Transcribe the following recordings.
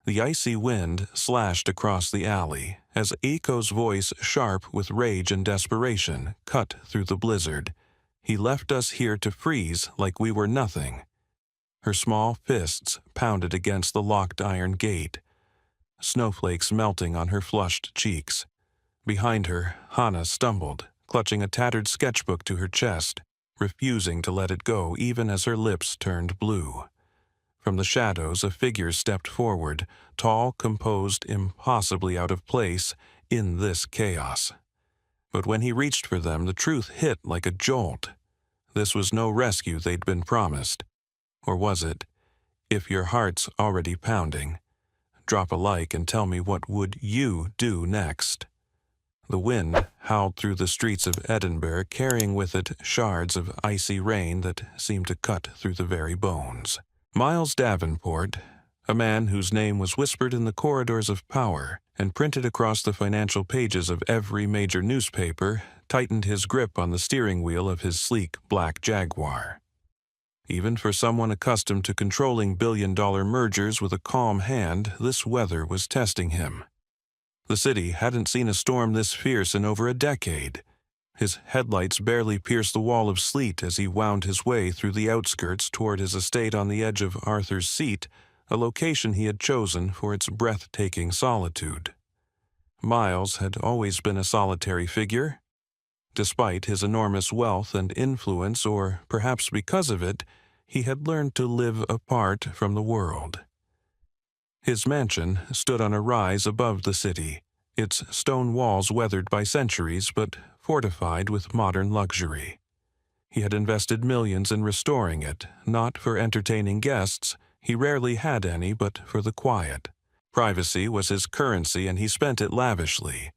The icy wind slashed across the alley as Eiko's voice, sharp with rage and desperation, cut through the blizzard. He left us here to freeze like we were nothing. Her small fists pounded against the locked iron gate, snowflakes melting on her flushed cheeks. Behind her, Hannah stumbled, clutching a tattered sketchbook to her chest, refusing to let it go even as her lips turned blue. From the shadows, a figure stepped forward, tall, composed, impossibly out of place in this chaos. But when he reached for them, the truth hit like a jolt. This was no rescue they'd been promised. Or was it? If your heart's already pounding, drop a like and tell me what would you do next. The wind howled through the streets of Edinburgh, carrying with it shards of icy rain that seemed to cut through the very bones. Miles Davenport, a man whose name was whispered in the corridors of power and printed across the financial pages of every major newspaper, tightened his grip on the steering wheel of his sleek black Jaguar. Even for someone accustomed to controlling billion-dollar mergers with a calm hand, this weather was testing him. The city hadn't seen a storm this fierce in over a decade. His headlights barely pierced the wall of sleet as he wound his way through the outskirts toward his estate on the edge of Arthur's Seat, a location he had chosen for its breathtaking solitude. Miles had always been a solitary figure. Despite his enormous wealth and influence, or perhaps because of it, he had learned to live apart from the world. His mansion stood on a rise above the city, its stone walls weathered by centuries but fortified with modern luxury. He had invested millions in restoring it, not for entertaining guests. He rarely had any, but for the quiet. Privacy was his currency, and he spent it lavishly.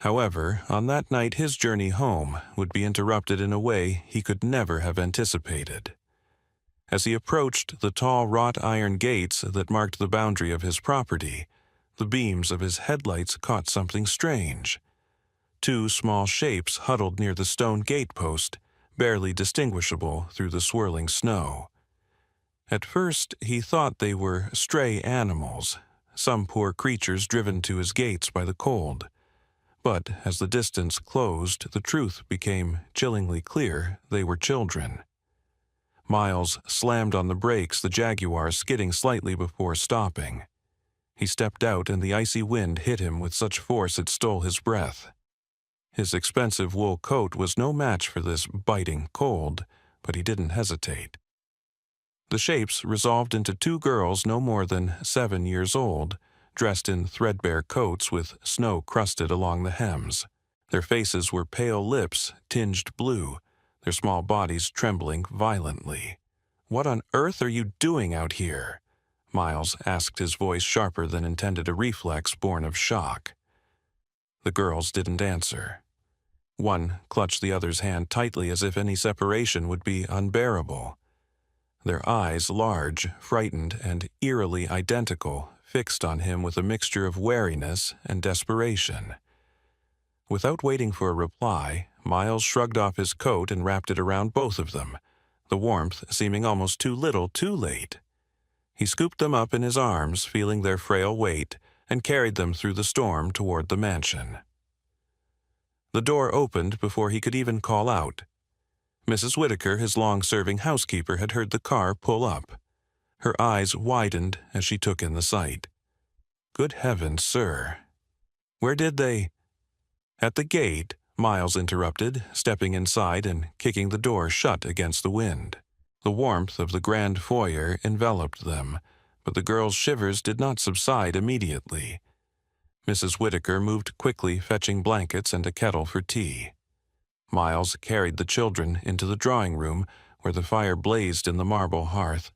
However, on that night his journey home would be interrupted in a way he could never have anticipated. As he approached the tall wrought iron gates that marked the boundary of his property, the beams of his headlights caught something strange. Two small shapes huddled near the stone gatepost, barely distinguishable through the swirling snow. At first he thought they were stray animals, some poor creatures driven to his gates by the cold. But as the distance closed, the truth became chillingly clear: they were children. Miles slammed on the brakes, the Jaguar skidding slightly before stopping. He stepped out, and the icy wind hit him with such force it stole his breath. His expensive wool coat was no match for this biting cold, but he didn't hesitate. The shapes resolved into two girls no more than 7 years old, dressed in threadbare coats with snow crusted along the hems. Their faces were pale lips tinged blue, their small bodies trembling violently. "What on earth are you doing out here?" Miles asked, his voice sharper than intended, a reflex born of shock. The girls didn't answer. One clutched the other's hand tightly as if any separation would be unbearable. Their eyes, large, frightened, and eerily identical, fixed on him with a mixture of wariness and desperation. Without waiting for a reply, Miles shrugged off his coat and wrapped it around both of them, the warmth seeming almost too little too late. He scooped them up in his arms, feeling their frail weight, and carried them through the storm toward the mansion. The door opened before he could even call out. Mrs. Whitaker, his long-serving housekeeper, had heard the car pull up. Her eyes widened as she took in the sight. "Good heavens, sir. Where did they—" "At the gate," Miles interrupted, stepping inside and kicking the door shut against the wind. The warmth of the grand foyer enveloped them, but the girls' shivers did not subside immediately. Mrs. Whitaker moved quickly, fetching blankets and a kettle for tea. Miles carried the children into the drawing room, where the fire blazed in the marble hearth,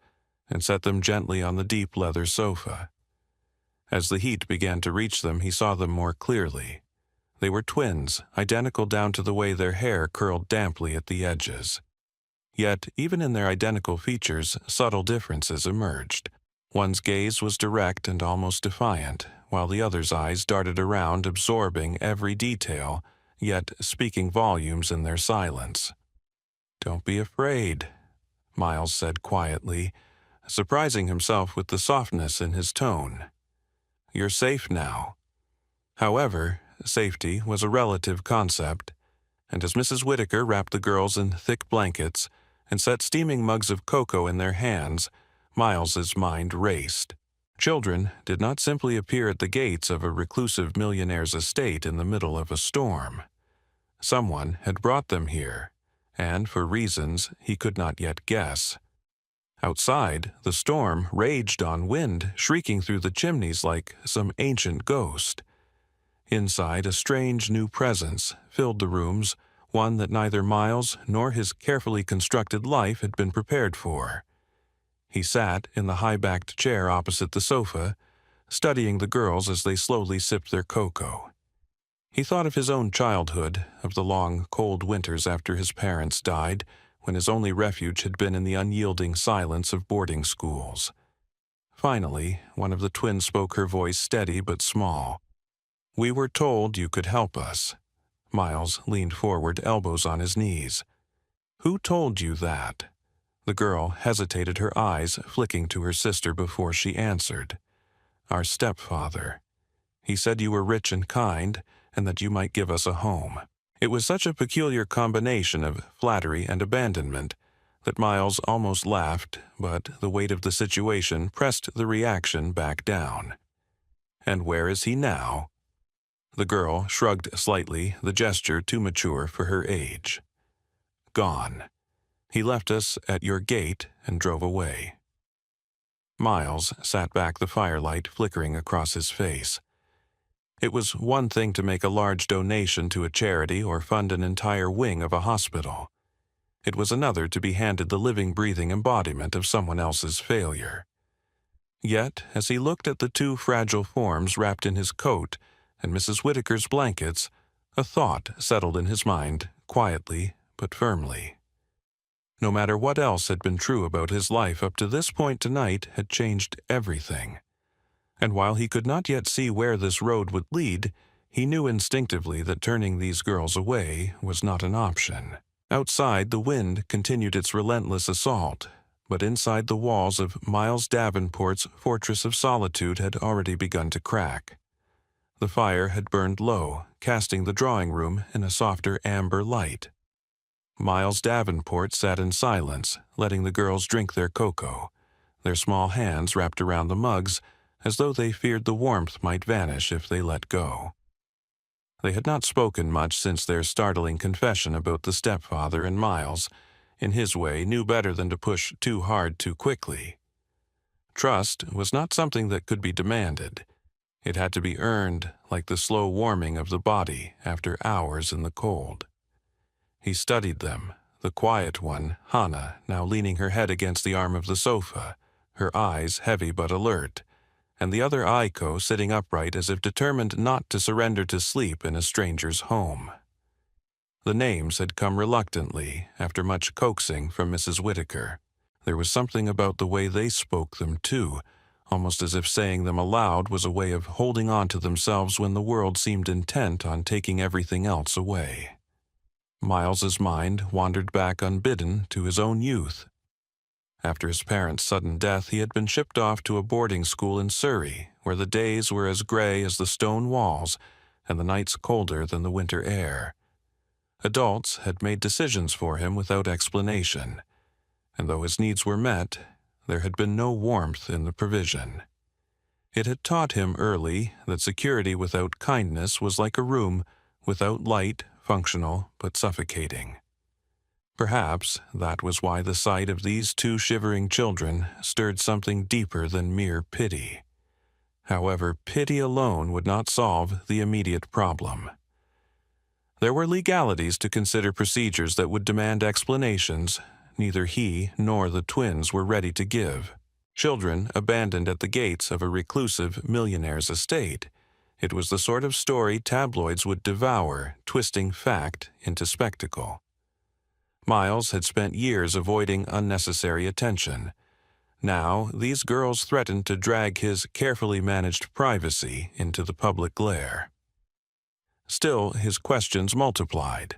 and set them gently on the deep leather sofa. As the heat began to reach them, he saw them more clearly. They were twins, identical down to the way their hair curled damply at the edges. Yet, even in their identical features, subtle differences emerged. One's gaze was direct and almost defiant, while the other's eyes darted around, absorbing every detail, yet speaking volumes in their silence. "Don't be afraid," Miles said quietly, surprising himself with the softness in his tone. You're safe now." However, safety was a relative concept, and as Mrs. Whittaker wrapped the girls in thick blankets and set steaming mugs of cocoa in their hands, Miles's mind raced. Children did not simply appear at the gates of a reclusive millionaire's estate in the middle of a storm. Someone had brought them here, and for reasons he could not yet guess. Outside, the storm raged on wind, shrieking through the chimneys like some ancient ghost. Inside, a strange new presence filled the rooms, one that neither Miles nor his carefully constructed life had been prepared for. He sat in the high-backed chair opposite the sofa, studying the girls as they slowly sipped their cocoa. He thought of his own childhood, of the long, cold winters after his parents died, when his only refuge had been in the unyielding silence of boarding schools. Finally, one of the twins spoke, her voice steady but small. "We were told you could help us." Miles leaned forward, elbows on his knees. "Who told you that?" The girl hesitated, her eyes flicking to her sister before she answered. "Our stepfather. He said you were rich and kind, and that you might give us a home." It was such a peculiar combination of flattery and abandonment that Miles almost laughed, but the weight of the situation pressed the reaction back down. "And where is he now?" The girl shrugged slightly, the gesture too mature for her age. "Gone. He left us at your gate and drove away." Miles sat back, the firelight flickering across his face. It was one thing to make a large donation to a charity or fund an entire wing of a hospital. It was another to be handed the living, breathing embodiment of someone else's failure. Yet, as he looked at the two fragile forms wrapped in his coat and Mrs. Whittaker's blankets, a thought settled in his mind, quietly but firmly. No matter what else had been true about his life up to this point, tonight had changed everything. And while he could not yet see where this road would lead, he knew instinctively that turning these girls away was not an option. Outside, the wind continued its relentless assault, but inside the walls of Miles Davenport's fortress of solitude had already begun to crack. The fire had burned low, casting the drawing room in a softer amber light. Miles Davenport sat in silence, letting the girls drink their cocoa, their small hands wrapped around the mugs as though they feared the warmth might vanish if they let go. They had not spoken much since their startling confession about the stepfather, and Miles, in his way, knew better than to push too hard too quickly. Trust was not something that could be demanded. It had to be earned, like the slow warming of the body after hours in the cold. He studied them, the quiet one, Hannah, now leaning her head against the arm of the sofa, her eyes heavy but alert, and the other Aiko sitting upright as if determined not to surrender to sleep in a stranger's home. The names had come reluctantly, after much coaxing from Mrs. Whittaker. There was something about the way they spoke them, too, almost as if saying them aloud was a way of holding on to themselves when the world seemed intent on taking everything else away. Miles's mind wandered back unbidden to his own youth. After his parents' sudden death, he had been shipped off to a boarding school in Surrey, where the days were as gray as the stone walls and the nights colder than the winter air. Adults had made decisions for him without explanation, and though his needs were met, there had been no warmth in the provision. It had taught him early that security without kindness was like a room without light, functional but suffocating. Perhaps that was why the sight of these two shivering children stirred something deeper than mere pity. However, pity alone would not solve the immediate problem. There were legalities to consider, procedures that would demand explanations neither he nor the twins were ready to give. Children abandoned at the gates of a reclusive millionaire's estate. It was the sort of story tabloids would devour, twisting fact into spectacle. Miles had spent years avoiding unnecessary attention. Now, these girls threatened to drag his carefully managed privacy into the public glare. Still, his questions multiplied.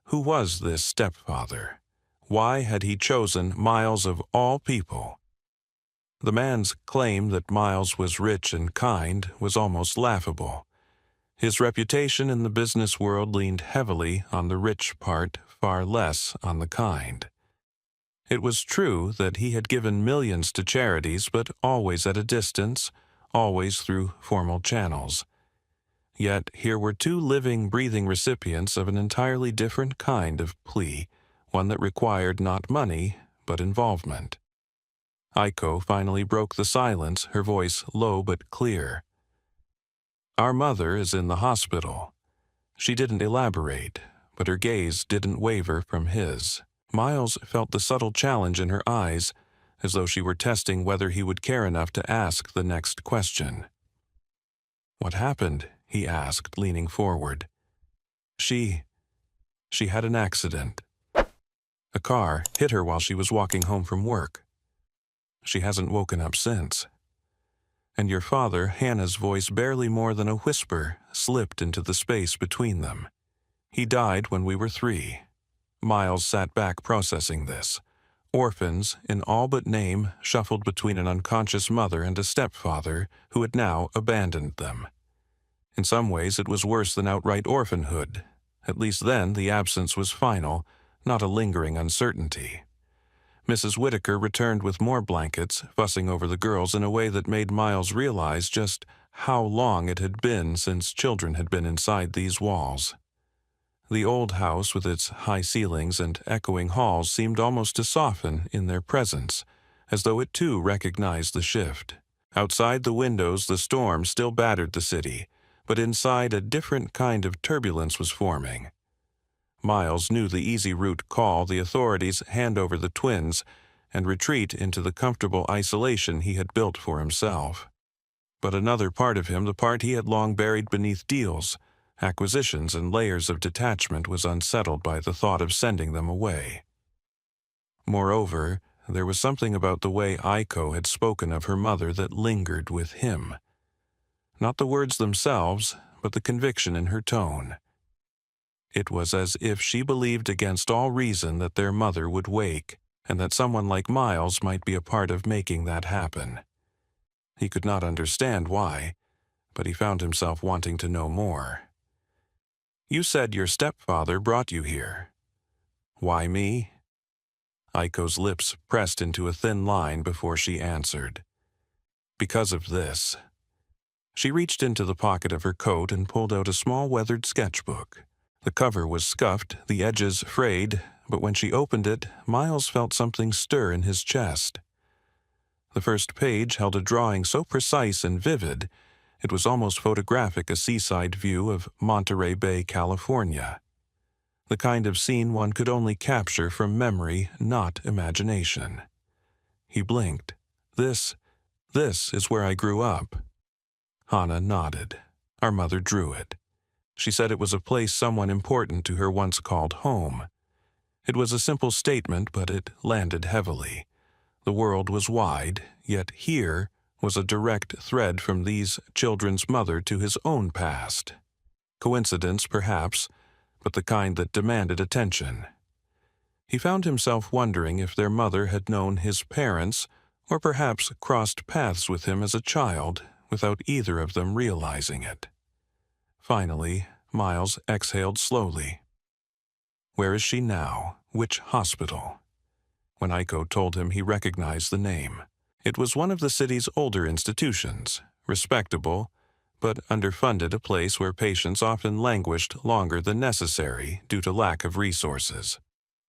Who was this stepfather? Why had he chosen Miles of all people? The man's claim that Miles was rich and kind was almost laughable. His reputation in the business world leaned heavily on the rich part, far less on the kind. It was true that he had given millions to charities, but always at a distance, always through formal channels. Yet here were two living, breathing recipients of an entirely different kind of plea, one that required not money, but involvement. Aiko finally broke the silence, her voice low but clear. "Our mother is in the hospital." She didn't elaborate, but her gaze didn't waver from his. Miles felt the subtle challenge in her eyes, as though she were testing whether he would care enough to ask the next question. "What happened?" he asked, leaning forward. She had an accident. A car hit her while she was walking home from work. She hasn't woken up since." And your father, Hannah's voice barely more than a whisper, slipped into the space between them. "He died when we were 3. Miles sat back processing this. Orphans, in all but name, shuffled between an unconscious mother and a stepfather who had now abandoned them. In some ways it was worse than outright orphanhood. At least then the absence was final, not a lingering uncertainty. Mrs. Whitaker returned with more blankets, fussing over the girls in a way that made Miles realize just how long it had been since children had been inside these walls. The old house with its high ceilings and echoing halls seemed almost to soften in their presence, as though it too recognized the shift. Outside the windows the storm still battered the city, but inside a different kind of turbulence was forming. Miles knew the easy route call the authorities hand over the twins and retreat into the comfortable isolation he had built for himself. But another part of him, the part he had long buried beneath deals, acquisitions and layers of detachment, was unsettled by the thought of sending them away. Moreover, there was something about the way Aiko had spoken of her mother that lingered with him. Not the words themselves, but the conviction in her tone. It was as if she believed against all reason that their mother would wake, and that someone like Miles might be a part of making that happen. He could not understand why, but he found himself wanting to know more. "You said your stepfather brought you here. Why me?" Aiko's lips pressed into a thin line before she answered. "Because of this." She reached into the pocket of her coat and pulled out a small weathered sketchbook. The cover was scuffed, the edges frayed, but when she opened it, Miles felt something stir in his chest. The first page held a drawing so precise and vivid, it was almost photographic, a seaside view of Monterey Bay, California. The kind of scene one could only capture from memory, not imagination. He blinked. This is where I grew up." Hannah nodded. "Our mother drew it. She said it was a place someone important to her once called home. It was a simple statement, but it landed heavily. The world was wide, yet here was a direct thread from these children's mother to his own past. Coincidence, perhaps, but the kind that demanded attention. He found himself wondering if their mother had known his parents, or perhaps crossed paths with him as a child, without either of them realizing it. Finally, Miles exhaled slowly. "Where is she now? Which hospital?" When Aiko told him, he recognized the name. It was one of the city's older institutions, respectable, but underfunded, a place where patients often languished longer than necessary due to lack of resources.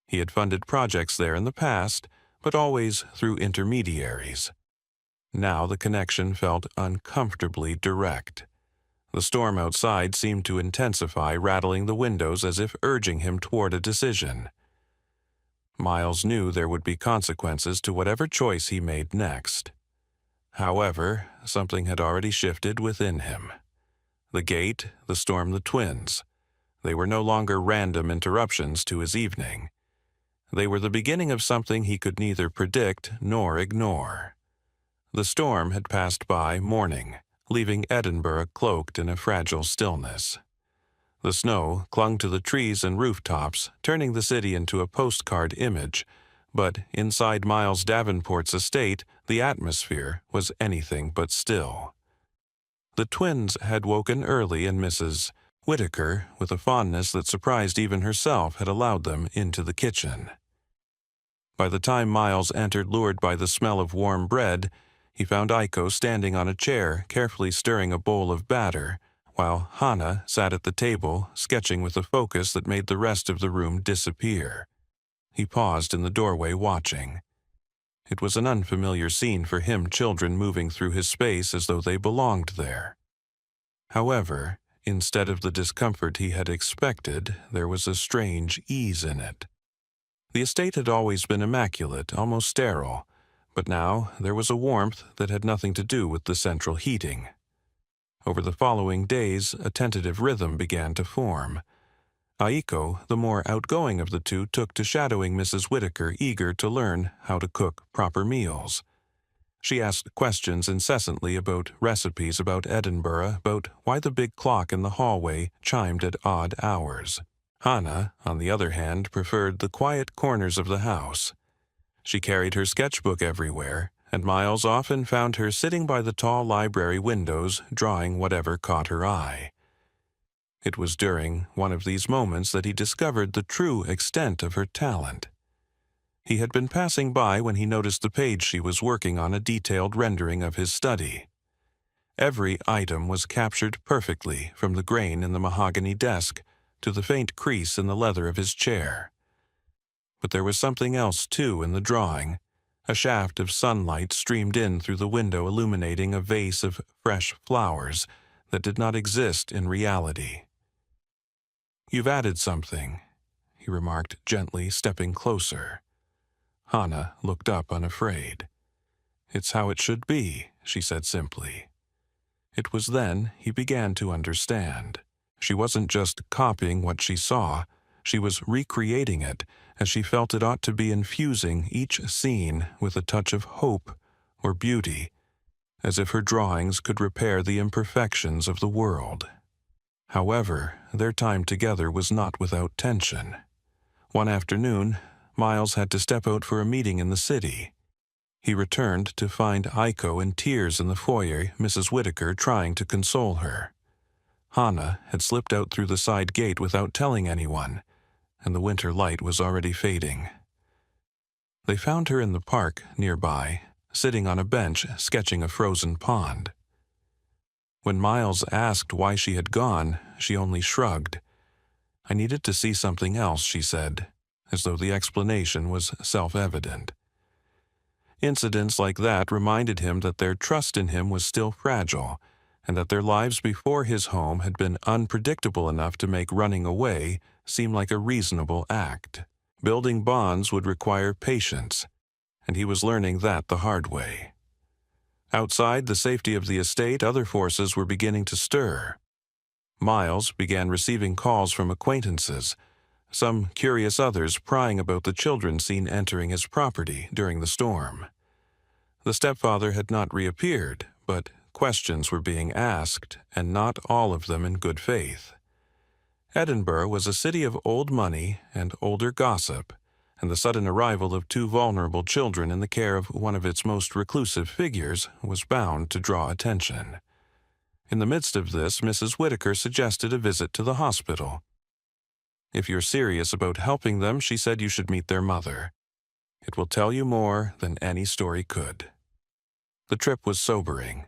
He had funded projects there in the past, but always through intermediaries. Now the connection felt uncomfortably direct. The storm outside seemed to intensify, rattling the windows as if urging him toward a decision. Miles knew there would be consequences to whatever choice he made next. However, something had already shifted within him. The gate, the storm, the twins. They were no longer random interruptions to his evening. They were the beginning of something he could neither predict nor ignore. The storm had passed by, mourning, leaving Edinburgh cloaked in a fragile stillness. The snow clung to the trees and rooftops, turning the city into a postcard image, but inside Miles Davenport's estate, the The atmosphere was anything but still. The twins had woken early, and Mrs. Whittaker, with a fondness that surprised even herself, had allowed them into the kitchen. By the time Miles entered, lured by the smell of warm bread, he found Aiko standing on a chair, carefully stirring a bowl of batter, while Hannah sat at the table, sketching with a focus that made the rest of the room disappear. He paused in the doorway, watching. It was an unfamiliar scene for him, children moving through his space as though they belonged there. However, instead of the discomfort he had expected, there was a strange ease in it. The estate had always been immaculate, almost sterile, but now there was a warmth that had nothing to do with the central heating. Over the following days, a tentative rhythm began to form. Aiko, the more outgoing of the two, took to shadowing Mrs. Whittaker, eager to learn how to cook proper meals. She asked questions incessantly about recipes, about Edinburgh, about why the big clock in the hallway chimed at odd hours. Hannah, on the other hand, preferred the quiet corners of the house. She carried her sketchbook everywhere, and Miles often found her sitting by the tall library windows, drawing whatever caught her eye. It was during one of these moments that he discovered the true extent of her talent. He had been passing by when he noticed the page she was working on, a detailed rendering of his study. Every item was captured perfectly, from the grain in the mahogany desk to the faint crease in the leather of his chair. But there was something else, too, in the drawing. A shaft of sunlight streamed in through the window, illuminating a vase of fresh flowers that did not exist in reality. "You've added something," he remarked gently, stepping closer. Hannah looked up, unafraid. "It's how it should be," she said simply. It was then he began to understand. She wasn't just copying what she saw, she was recreating it, as she felt it ought to be, infusing each scene with a touch of hope or beauty, as if her drawings could repair the imperfections of the world. However, their time together was not without tension. One afternoon, Miles had to step out for a meeting in the city. He returned to find Aiko in tears in the foyer, Mrs. Whittaker trying to console her. Hannah had slipped out through the side gate without telling anyone, and the winter light was already fading. They found her in the park nearby, sitting on a bench sketching a frozen pond. When Miles asked why she had gone, she only shrugged. "I needed to see something else," she said, as though the explanation was self-evident. Incidents like that reminded him that their trust in him was still fragile, and that their lives before his home had been unpredictable enough to make running away seem like a reasonable act. Building bonds would require patience, and he was learning that the hard way. Outside the safety of the estate, other forces were beginning to stir. Miles began receiving calls from acquaintances, some curious others prying about the children seen entering his property during the storm. The stepfather had not reappeared, but questions were being asked, and not all of them in good faith. Edinburgh was a city of old money and older gossip, and the sudden arrival of two vulnerable children in the care of one of its most reclusive figures was bound to draw attention. In the midst of this, Mrs. Whittaker suggested a visit to the hospital. "If you're serious about helping them," she said, "you should meet their mother. It will tell you more than any story could." The trip was sobering.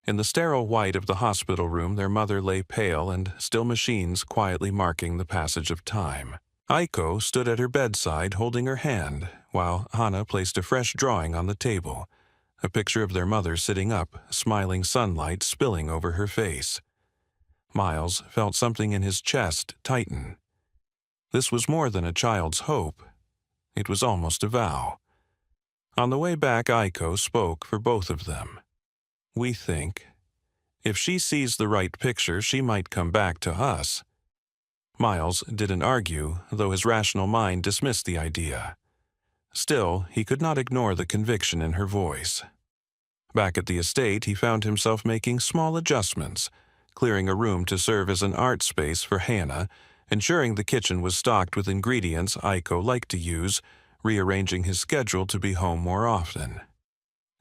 In the sterile white of the hospital room, their mother lay pale, and still machines quietly marking the passage of time. Aiko stood at her bedside holding her hand, while Hannah placed a fresh drawing on the table, a picture of their mother sitting up, smiling, sunlight spilling over her face. Miles felt something in his chest tighten. This was more than a child's hope. It was almost a vow. On the way back, Aiko spoke for both of them. "We think, if she sees the right picture, she might come back to us." Miles didn't argue, though his rational mind dismissed the idea. Still, he could not ignore the conviction in her voice. Back at the estate, he found himself making small adjustments, clearing a room to serve as an art space for Hannah, ensuring the kitchen was stocked with ingredients Aiko liked to use, rearranging his schedule to be home more often.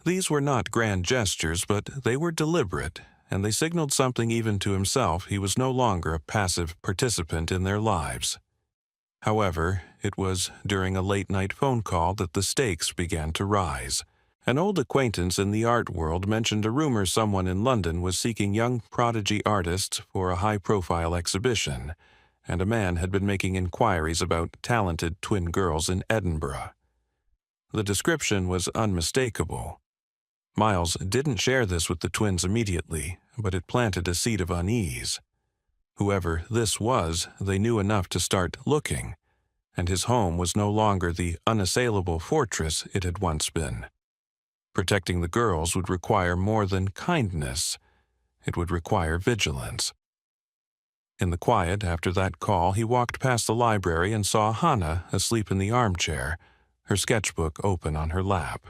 These were not grand gestures, but they were deliberate, and they signaled something even to himself. He was no longer a passive participant in their lives. However, it was during a late-night phone call that the stakes began to rise. An old acquaintance in the art world mentioned a rumor someone in London was seeking young prodigy artists for a high-profile exhibition, and a man had been making inquiries about talented twin girls in Edinburgh. The description was unmistakable. Miles didn't share this with the twins immediately, but it planted a seed of unease. Whoever this was, they knew enough to start looking, and his home was no longer the unassailable fortress it had once been. Protecting the girls would require more than kindness. It would require vigilance. In the quiet after that call, he walked past the library and saw Hannah asleep in the armchair, her sketchbook open on her lap.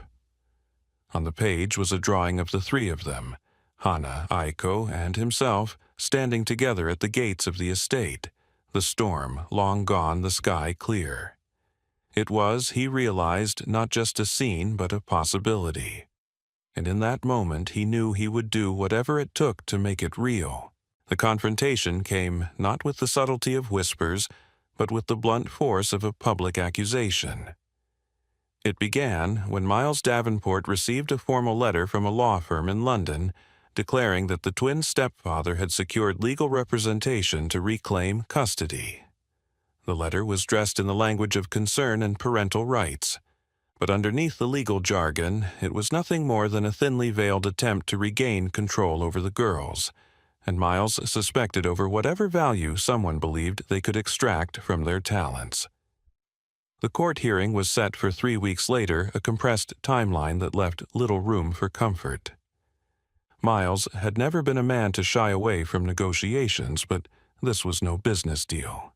On the page was a drawing of the three of them, Hannah, Aiko, and himself, standing together at the gates of the estate, the storm long gone, the sky clear. It was, he realized, not just a scene but a possibility. And in that moment he knew he would do whatever it took to make it real. The confrontation came not with the subtlety of whispers, but with the blunt force of a public accusation. It began when Miles Davenport received a formal letter from a law firm in London declaring that the twin stepfather had secured legal representation to reclaim custody. The letter was dressed in the language of concern and parental rights, but underneath the legal jargon, it was nothing more than a thinly veiled attempt to regain control over the girls, and Miles suspected over whatever value someone believed they could extract from their talents. The court hearing was set for 3 weeks later, a compressed timeline that left little room for comfort. Miles had never been a man to shy away from negotiations, but this was no business deal.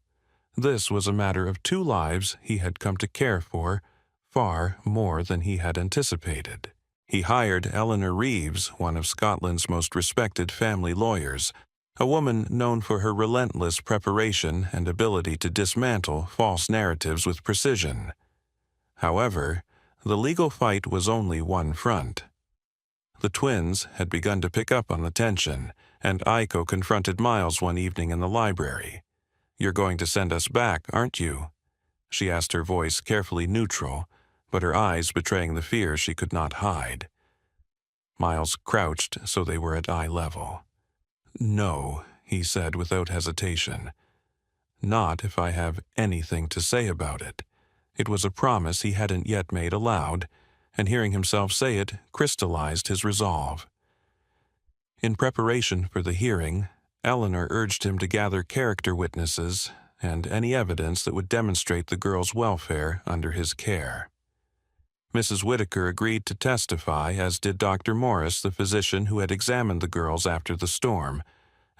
This was a matter of two lives he had come to care for, far more than he had anticipated. He hired Eleanor Reeves, one of Scotland's most respected family lawyers, a woman known for her relentless preparation and ability to dismantle false narratives with precision. However, the legal fight was only one front. The twins had begun to pick up on the tension, and Aiko confronted Miles one evening in the library. "You're going to send us back, aren't you?" She asked, her voice carefully neutral, but her eyes betraying the fear she could not hide. Miles crouched so they were at eye level. "No," he said without hesitation. "Not if I have anything to say about it." It was a promise he hadn't yet made aloud, and hearing himself say it crystallized his resolve. In preparation for the hearing, Eleanor urged him to gather character witnesses and any evidence that would demonstrate the girls' welfare under his care. Mrs. Whittaker agreed to testify, as did Dr. Morris, the physician who had examined the girls after the storm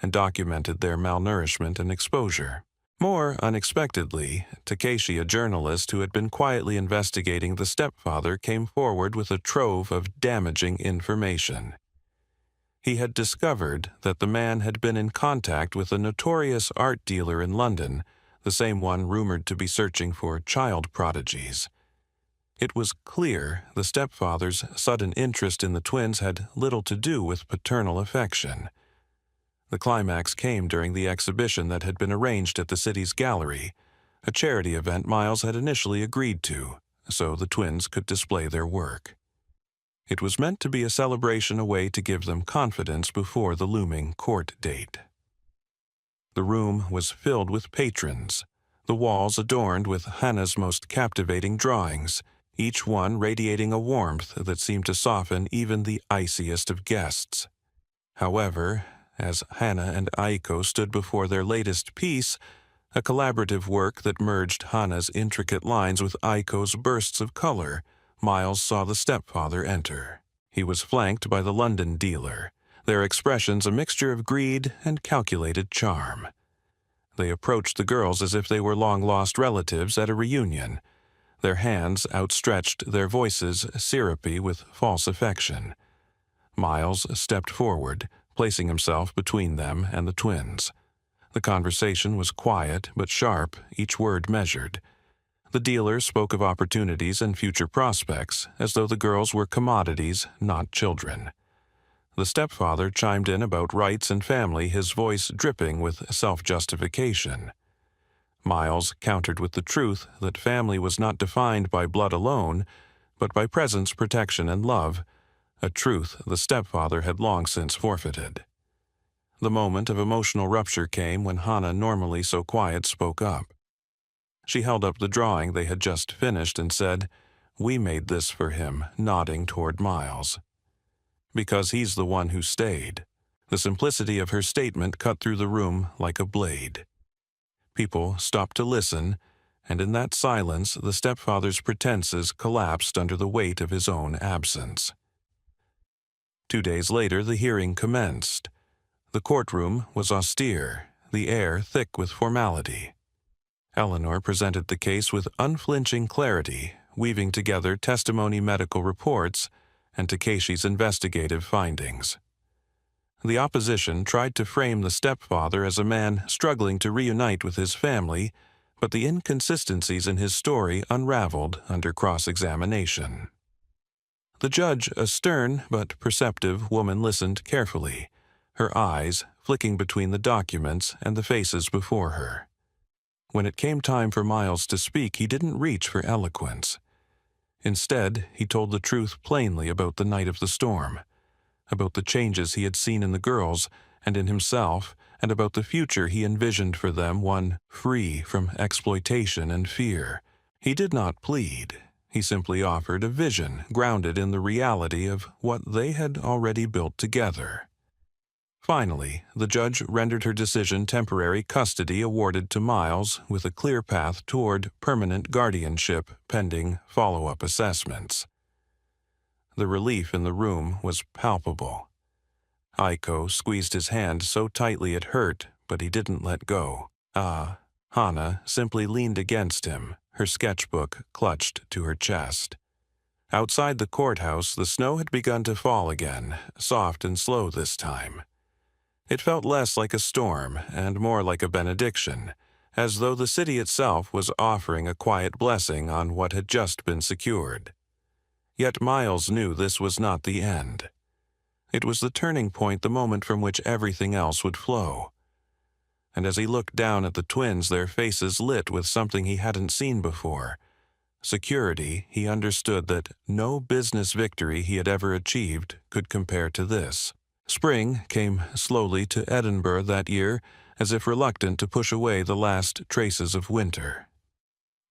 and documented their malnourishment and exposure. More unexpectedly, Takeshi, a journalist who had been quietly investigating the stepfather, came forward with a trove of damaging information. He had discovered that the man had been in contact with a notorious art dealer in London, the same one rumored to be searching for child prodigies. It was clear the stepfather's sudden interest in the twins had little to do with paternal affection. The climax came during the exhibition that had been arranged at the city's gallery, a charity event Miles had initially agreed to, so the twins could display their work. It was meant to be a celebration, a way to give them confidence before the looming court date. The room was filled with patrons, the walls adorned with Hannah's most captivating drawings, each one radiating a warmth that seemed to soften even the iciest of guests. However, as Hannah and Aiko stood before their latest piece, a collaborative work that merged Hannah's intricate lines with Aiko's bursts of color, Miles saw the stepfather enter. He was flanked by the London dealer, their expressions a mixture of greed and calculated charm. They approached the girls as if they were long-lost relatives at a reunion, their hands outstretched, their voices syrupy with false affection. Miles stepped forward, placing himself between them and the twins. The conversation was quiet but sharp, each word measured. The dealer spoke of opportunities and future prospects, as though the girls were commodities, not children. The stepfather chimed in about rights and family, his voice dripping with self-justification. Miles countered with the truth that family was not defined by blood alone, but by presence, protection, and love, a truth the stepfather had long since forfeited. The moment of emotional rupture came when Hannah, normally so quiet, spoke up. She held up the drawing they had just finished and said, "We made this for him," nodding toward Miles. "Because he's the one who stayed." The simplicity of her statement cut through the room like a blade. People stopped to listen, and in that silence the stepfather's pretenses collapsed under the weight of his own absence. 2 days later the hearing commenced. The courtroom was austere, the air thick with formality. Eleanor presented the case with unflinching clarity, weaving together testimony, medical reports, and Takeshi's investigative findings. The opposition tried to frame the stepfather as a man struggling to reunite with his family, but the inconsistencies in his story unraveled under cross-examination. The judge, a stern but perceptive woman, listened carefully, her eyes flicking between the documents and the faces before her. When it came time for Miles to speak, he didn't reach for eloquence. Instead, he told the truth plainly about the night of the storm, about the changes he had seen in the girls and in himself, and about the future he envisioned for them, one free from exploitation and fear. He did not plead. He simply offered a vision grounded in the reality of what they had already built together. Finally, the judge rendered her decision temporary custody awarded to Miles, with a clear path toward permanent guardianship pending follow-up assessments. The relief in the room was palpable. Aiko squeezed his hand so tightly it hurt, but he didn't let go. Hannah simply leaned against him, her sketchbook clutched to her chest. Outside the courthouse, the snow had begun to fall again, soft and slow this time. It felt less like a storm and more like a benediction, as though the city itself was offering a quiet blessing on what had just been secured. Yet Miles knew this was not the end. It was the turning point, the moment from which everything else would flow. And as he looked down at the twins, their faces lit with something he hadn't seen before. Security, he understood that no business victory he had ever achieved could compare to this. Spring came slowly to Edinburgh that year, as if reluctant to push away the last traces of winter.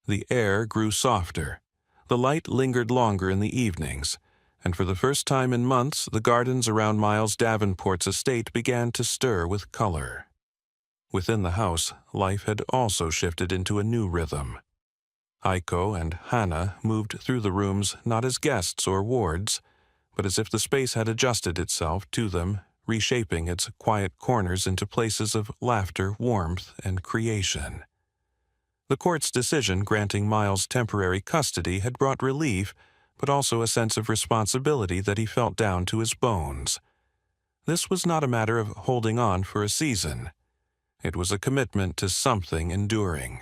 The air grew softer. The light lingered longer in the evenings, and for the first time in months the gardens around Miles Davenport's estate began to stir with color. Within the house, life had also shifted into a new rhythm. Aiko and Hannah moved through the rooms not as guests or wards, but as if the space had adjusted itself to them, reshaping its quiet corners into places of laughter, warmth, and creation. The court's decision granting Miles temporary custody had brought relief, but also a sense of responsibility that he felt down to his bones. This was not a matter of holding on for a season. It was a commitment to something enduring.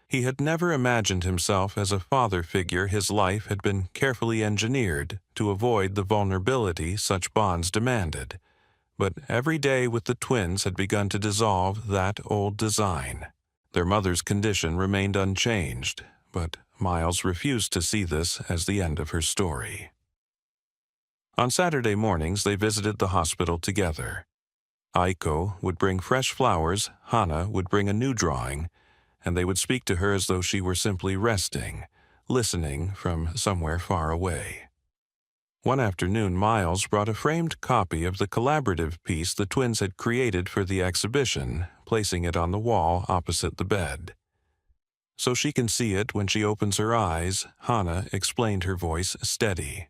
He had never imagined himself as a father figure. His life had been carefully engineered to avoid the vulnerability such bonds demanded. But every day with the twins had begun to dissolve that old design. Their mother's condition remained unchanged, but Miles refused to see this as the end of her story. On Saturday mornings they visited the hospital together. Aiko would bring fresh flowers, Hannah would bring a new drawing, and they would speak to her as though she were simply resting, listening from somewhere far away. One afternoon, Miles brought a framed copy of the collaborative piece the twins had created for the exhibition, placing it on the wall opposite the bed. "So she can see it when she opens her eyes," Hannah explained, her voice steady.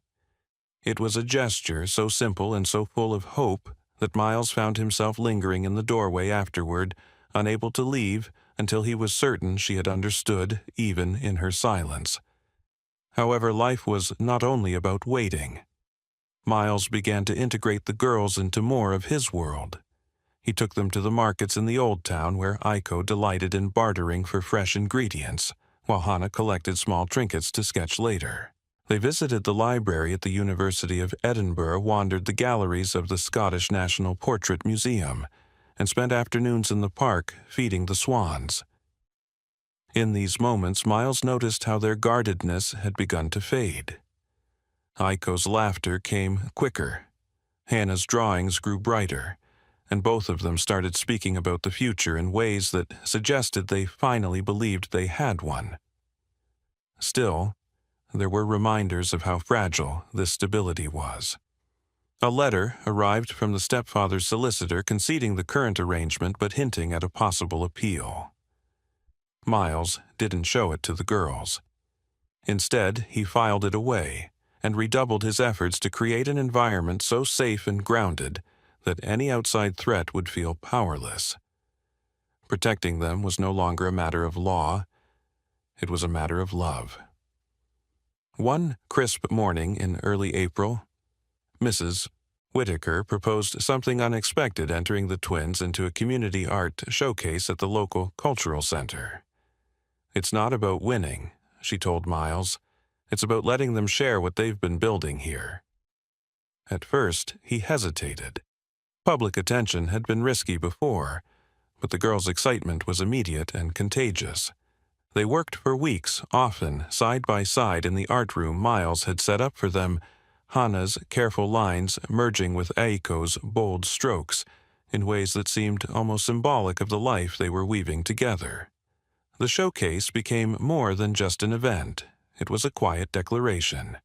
It was a gesture so simple and so full of hope that Miles found himself lingering in the doorway afterward, unable to leave until he was certain she had understood, even in her silence. However, life was not only about waiting. Miles began to integrate the girls into more of his world. He took them to the markets in the old town where Aiko delighted in bartering for fresh ingredients, while Hannah collected small trinkets to sketch later. They visited the library at the University of Edinburgh, wandered the galleries of the Scottish National Portrait Museum, and spent afternoons in the park feeding the swans. In these moments, Miles noticed how their guardedness had begun to fade. Aiko's laughter came quicker. Hannah's drawings grew brighter, and both of them started speaking about the future in ways that suggested they finally believed they had one. Still, there were reminders of how fragile this stability was. A letter arrived from the stepfather's solicitor conceding the current arrangement but hinting at a possible appeal. Miles didn't show it to the girls. Instead, he filed it away and redoubled his efforts to create an environment so safe and grounded that any outside threat would feel powerless. Protecting them was no longer a matter of law, it was a matter of love. One crisp morning in early April, Mrs. Whitaker proposed something unexpected, entering the twins into a community art showcase at the local cultural center. "It's not about winning," she told Miles. "It's about letting them share what they've been building here." At first, he hesitated. Public attention had been risky before, but the girls' excitement was immediate and contagious. They worked for weeks, often side by side in the art room Miles had set up for them, Hannah's careful lines merging with Aiko's bold strokes in ways that seemed almost symbolic of the life they were weaving together. The showcase became more than just an event. It was a quiet declaration.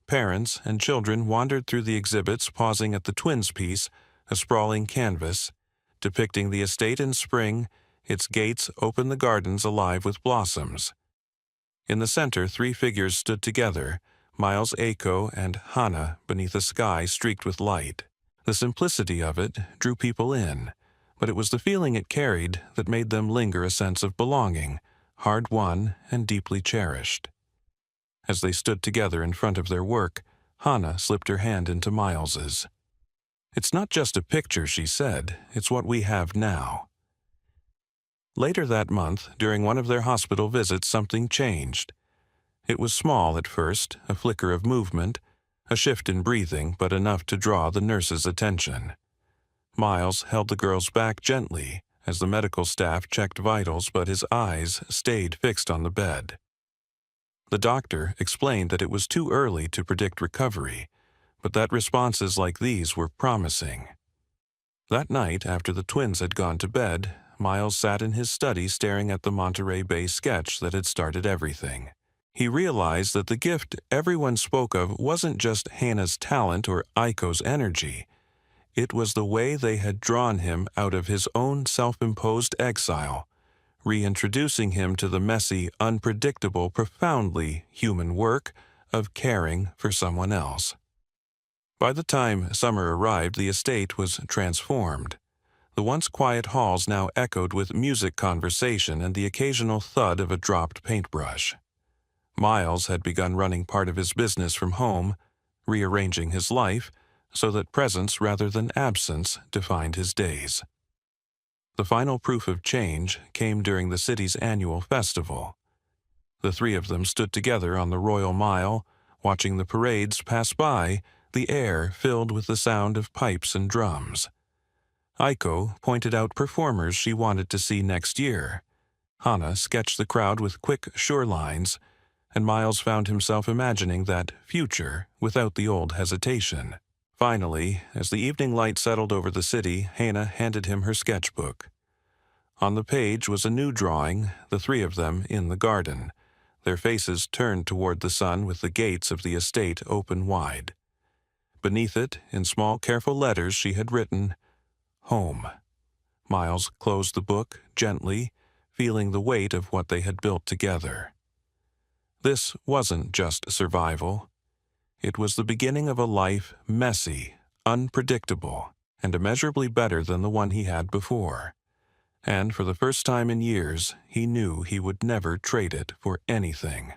Parents and children wandered through the exhibits, pausing at the twins' piece, a sprawling canvas, depicting the estate in spring, its gates open the gardens alive with blossoms. In the center, three figures stood together, Miles, Aiko, and Hannah, beneath a sky streaked with light. The simplicity of it drew people in, but it was the feeling it carried that made them linger, a sense of belonging, hard-won and deeply cherished. As they stood together in front of their work, Hannah slipped her hand into Miles's. "It's not just a picture," she said, "it's what we have now." Later that month, during one of their hospital visits, something changed. It was small at first, a flicker of movement, a shift in breathing, but enough to draw the nurse's attention. Miles held the girls back gently as the medical staff checked vitals, but his eyes stayed fixed on the bed. The doctor explained that it was too early to predict recovery, but that responses like these were promising. That night, after the twins had gone to bed, Miles sat in his study staring at the Monterey Bay sketch that had started everything. He realized that the gift everyone spoke of wasn't just Hannah's talent or Aiko's energy. It was the way they had drawn him out of his own self-imposed exile, reintroducing him to the messy, unpredictable, profoundly human work of caring for someone else. By the time summer arrived, the estate was transformed. The once quiet halls now echoed with music, conversation, and the occasional thud of a dropped paintbrush. Miles had begun running part of his business from home, rearranging his life so that presence rather than absence defined his days. The final proof of change came during the city's annual festival. The three of them stood together on the Royal Mile, watching the parades pass by, the air filled with the sound of pipes and drums. Aiko pointed out performers she wanted to see next year. Hannah sketched the crowd with quick, sure lines, and Miles found himself imagining that future without the old hesitation. Finally, as the evening light settled over the city, Hannah handed him her sketchbook. On the page was a new drawing, the three of them in the garden, their faces turned toward the sun with the gates of the estate open wide. Beneath it, in small, careful letters, she had written, "Home." Miles closed the book gently, feeling the weight of what they had built together. This wasn't just survival. It was the beginning of a life messy, unpredictable, and immeasurably better than the one he had before. And for the first time in years, he knew he would never trade it for anything.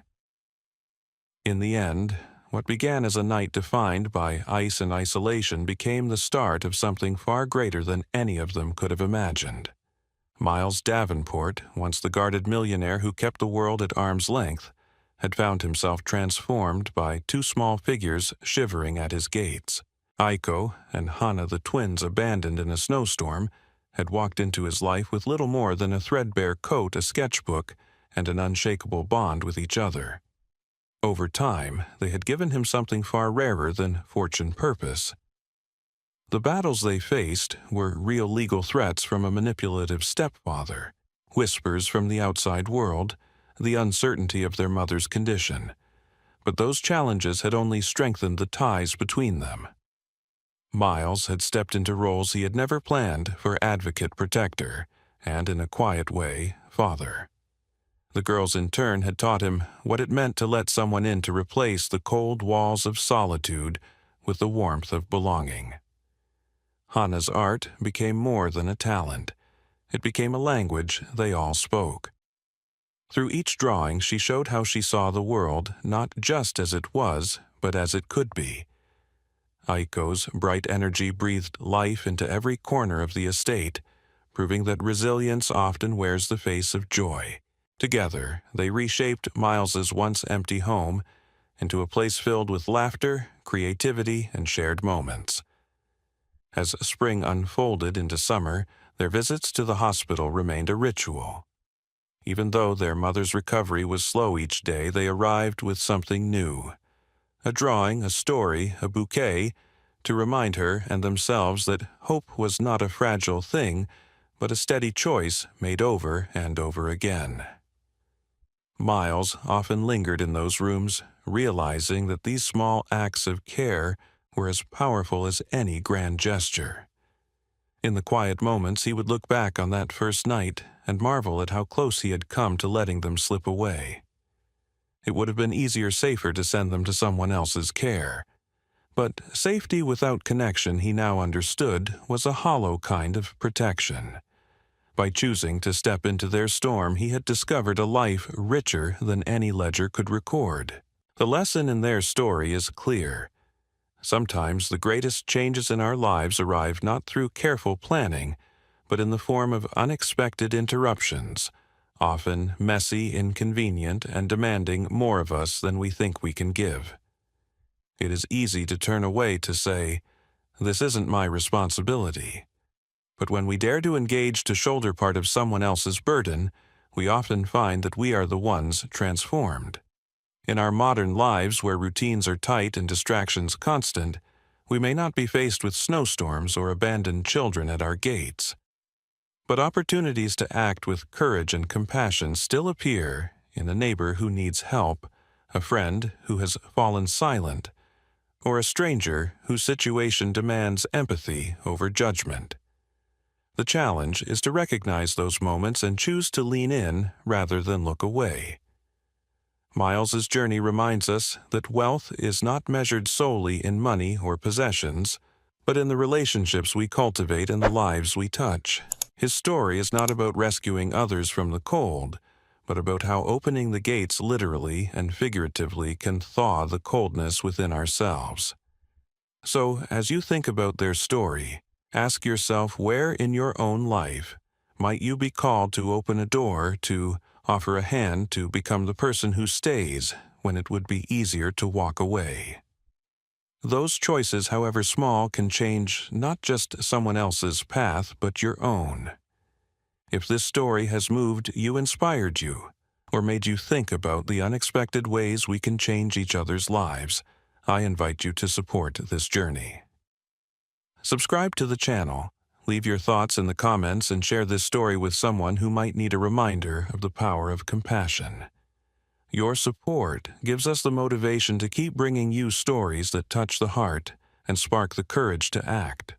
In the end, what began as a night defined by ice and isolation became the start of something far greater than any of them could have imagined. Miles Davenport, once the guarded millionaire who kept the world at arm's length, had found himself transformed by two small figures shivering at his gates. Aiko and Hana, the twins abandoned in a snowstorm, had walked into his life with little more than a threadbare coat, a sketchbook, and an unshakable bond with each other. Over time, they had given him something far rarer than fortune purpose. The battles they faced were real legal threats from a manipulative stepfather, whispers from the outside world, the uncertainty of their mother's condition. But those challenges had only strengthened the ties between them. Miles had stepped into roles he had never planned for advocate protector, and in a quiet way, father. The girls in turn had taught him what it meant to let someone in to replace the cold walls of solitude with the warmth of belonging. Hana's art became more than a talent. It became a language they all spoke. Through each drawing, she showed how she saw the world not just as it was, but as it could be. Aiko's bright energy breathed life into every corner of the estate, proving that resilience often wears the face of joy. Together, they reshaped Miles's once empty home into a place filled with laughter, creativity, and shared moments. As spring unfolded into summer, their visits to the hospital remained a ritual. Even though their mother's recovery was slow each day, they arrived with something new. A drawing, a story, a bouquet, to remind her and themselves that hope was not a fragile thing, but a steady choice made over and over again. Miles often lingered in those rooms, realizing that these small acts of care were as powerful as any grand gesture. In the quiet moments, he would look back on that first night and marvel at how close he had come to letting them slip away. It would have been safer to send them to someone else's care. But safety without connection, he now understood, was a hollow kind of protection. By choosing to step into their storm, he had discovered a life richer than any ledger could record. The lesson in their story is clear. Sometimes the greatest changes in our lives arrive not through careful planning, but in the form of unexpected interruptions, often messy, inconvenient, and demanding more of us than we think we can give. It is easy to turn away to say, "This isn't my responsibility." But when we dare to engage to shoulder part of someone else's burden, we often find that we are the ones transformed. In our modern lives, where routines are tight and distractions constant, we may not be faced with snowstorms or abandoned children at our gates. But opportunities to act with courage and compassion still appear in a neighbor who needs help, a friend who has fallen silent, or a stranger whose situation demands empathy over judgment. The challenge is to recognize those moments and choose to lean in rather than look away. Miles's journey reminds us that wealth is not measured solely in money or possessions, but in the relationships we cultivate and the lives we touch. His story is not about rescuing others from the cold, but about how opening the gates literally and figuratively can thaw the coldness within ourselves. So, as you think about their story, ask yourself where in your own life might you be called to open a door, to offer a hand, to become the person who stays when it would be easier to walk away. Those choices, however small, can change not just someone else's path, but your own. If this story has moved you, inspired you, or made you think about the unexpected ways we can change each other's lives, I invite you to support this journey. Subscribe to the channel, leave your thoughts in the comments, and share this story with someone who might need a reminder of the power of compassion. Your support gives us the motivation to keep bringing you stories that touch the heart and spark the courage to act.